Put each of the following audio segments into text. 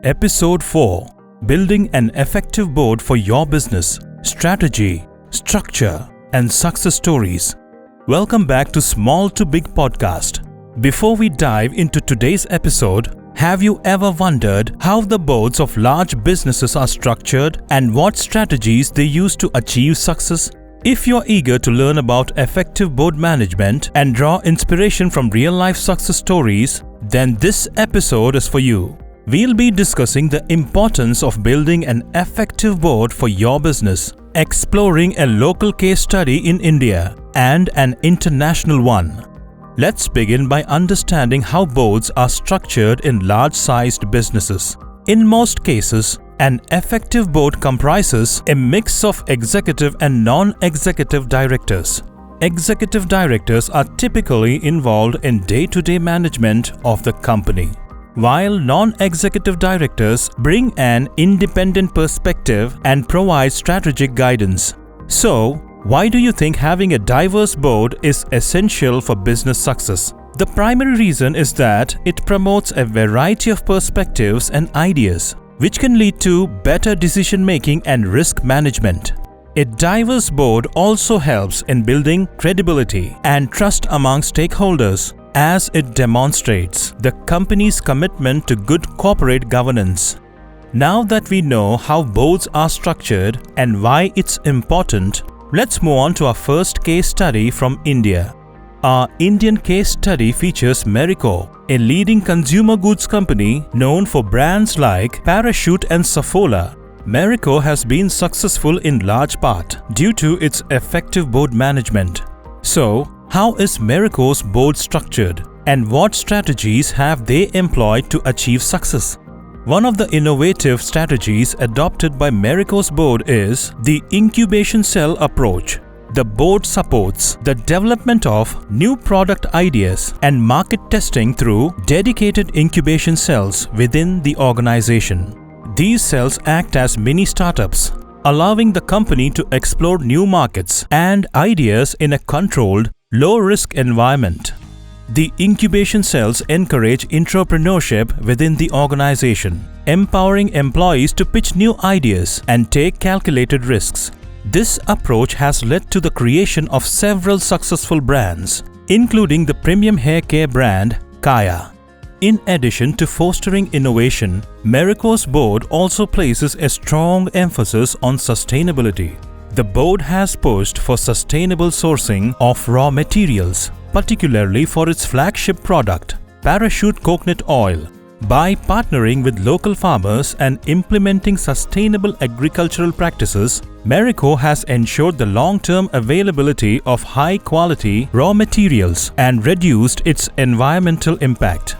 Episode 4: Building an Effective Board for Your Business. Strategy, Structure, and Success Stories. Welcome back to Small to Big Podcast. Before we dive into today's episode, have you ever wondered how the boards of large businesses are structured and what strategies they use to achieve success? If you're eager to learn about effective board management and draw inspiration from real-life success stories, then this episode is for you. We'll be discussing the importance of building an effective board for your business, exploring a local case study in India and an international one. Let's begin by understanding how boards are structured in large-sized businesses. In most cases, an effective board comprises a mix of executive and non-executive directors. Executive directors are typically involved in day-to-day management of the company, while non-executive directors bring an independent perspective and provide strategic guidance. So, why do you think having a diverse board is essential for business success? The primary reason is that it promotes a variety of perspectives and ideas, which can lead to better decision-making and risk management. A diverse board also helps in building credibility and trust among stakeholders, as it demonstrates the company's commitment to good corporate governance. Now that we know how boards are structured and why it's important, let's move on to our first case study from India. Our Indian case study features Marico, a leading consumer goods company known for brands like Parachute and Saffola. Marico has been successful in large part due to its effective board management. So, how is Marico's board structured, and what strategies have they employed to achieve success? One of the innovative strategies adopted by Marico's board is the incubation cell approach. The board supports the development of new product ideas and market testing through dedicated incubation cells within the organization. These cells act as mini startups, allowing the company to explore new markets and ideas in a controlled, low-risk environment. The incubation cells encourage entrepreneurship within the organization, empowering employees to pitch new ideas and take calculated risks. This approach has led to the creation of several successful brands, including the premium hair care brand Kaya. In addition to fostering innovation, Marico's board also places a strong emphasis on sustainability. The board has pushed for sustainable sourcing of raw materials, particularly for its flagship product, Parachute Coconut Oil. By partnering with local farmers and implementing sustainable agricultural practices, Marico has ensured the long-term availability of high-quality raw materials and reduced its environmental impact.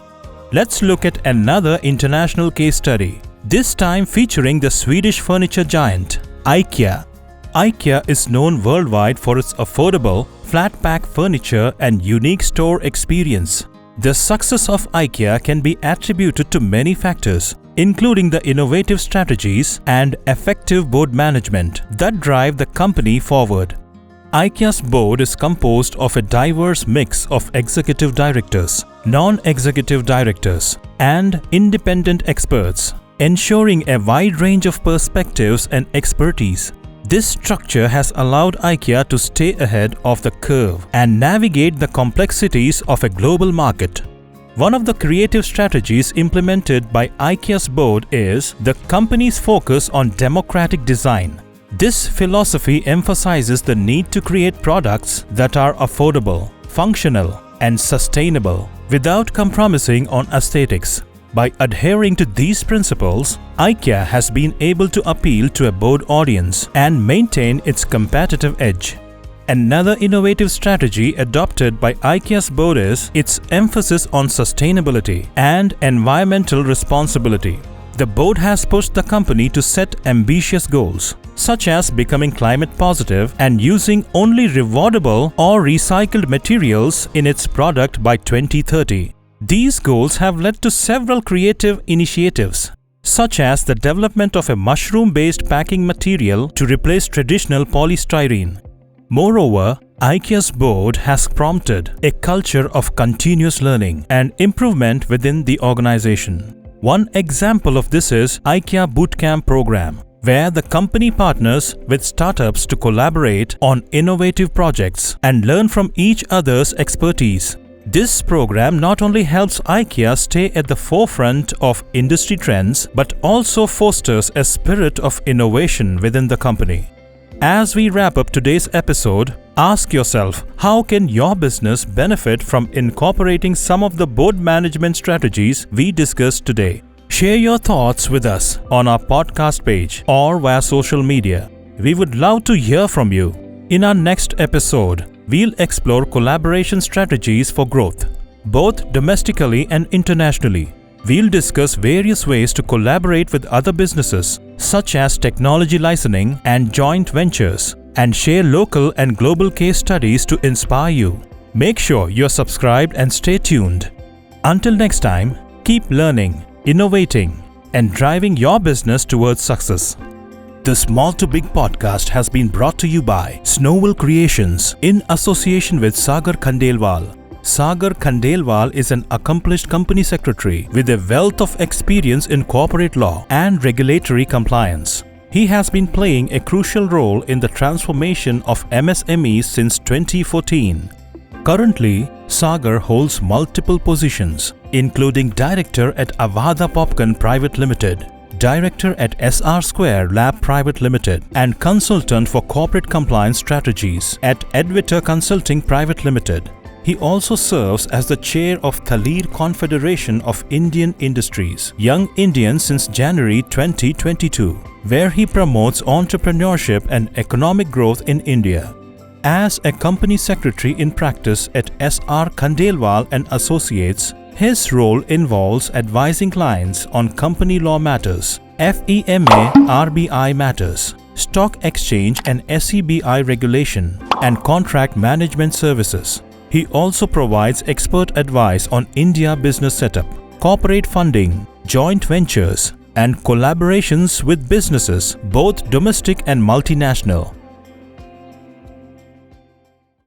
Let's look at another international case study, this time featuring the Swedish furniture giant, IKEA. IKEA is known worldwide for its affordable, flat-pack furniture and unique store experience. The success of IKEA can be attributed to many factors, including the innovative strategies and effective board management that drive the company forward. IKEA's board is composed of a diverse mix of executive directors, non-executive directors, and independent experts, ensuring a wide range of perspectives and expertise. This structure has allowed IKEA to stay ahead of the curve and navigate the complexities of a global market. One of the creative strategies implemented by IKEA's board is the company's focus on democratic design. This philosophy emphasizes the need to create products that are affordable, functional, and sustainable without compromising on aesthetics. By adhering to these principles, IKEA has been able to appeal to a broad audience and maintain its competitive edge. Another innovative strategy adopted by IKEA's board is its emphasis on sustainability and environmental responsibility. The board has pushed the company to set ambitious goals, such as becoming climate positive and using only rewardable or recycled materials in its product by 2030. These goals have led to several creative initiatives, such as the development of a mushroom-based packing material to replace traditional polystyrene. Moreover, IKEA's board has prompted a culture of continuous learning and improvement within the organization. One example of this is IKEA Bootcamp program, where the company partners with startups to collaborate on innovative projects and learn from each other's expertise. This program not only helps IKEA stay at the forefront of industry trends, but also fosters a spirit of innovation within the company. As we wrap up today's episode, ask yourself, how can your business benefit from incorporating some of the board management strategies we discussed today? Share your thoughts with us on our podcast page or via social media. We would love to hear from you. In our next episode, we'll explore collaboration strategies for growth, both domestically and internationally. We'll discuss various ways to collaborate with other businesses, such as technology licensing and joint ventures, and share local and global case studies to inspire you. Make sure you're subscribed and stay tuned. Until next time, keep learning, innovating, and driving your business towards success. The Small to Big podcast has been brought to you by Snowville Creations in association with Sagar Khandelwal. Sagar Khandelwal is an accomplished company secretary with a wealth of experience in corporate law and regulatory compliance. He has been playing a crucial role in the transformation of MSMEs since 2014. Currently, Sagar holds multiple positions, including Director at Avada Popcorn Private Limited, Director at SR Square Lab Private Limited, and Consultant for Corporate Compliance Strategies at Edvitor Consulting Private Limited. He also serves as the chair of Thalir Confederation of Indian Industries, Young Indians since January 2022, where he promotes entrepreneurship and economic growth in India. As a company secretary in practice at SR Khandelwal and Associates, his role involves advising clients on company law matters, FEMA RBI matters, stock exchange and SEBI regulation, and contract management services. He also provides expert advice on India business setup, corporate funding, joint ventures, and collaborations with businesses, both domestic and multinational.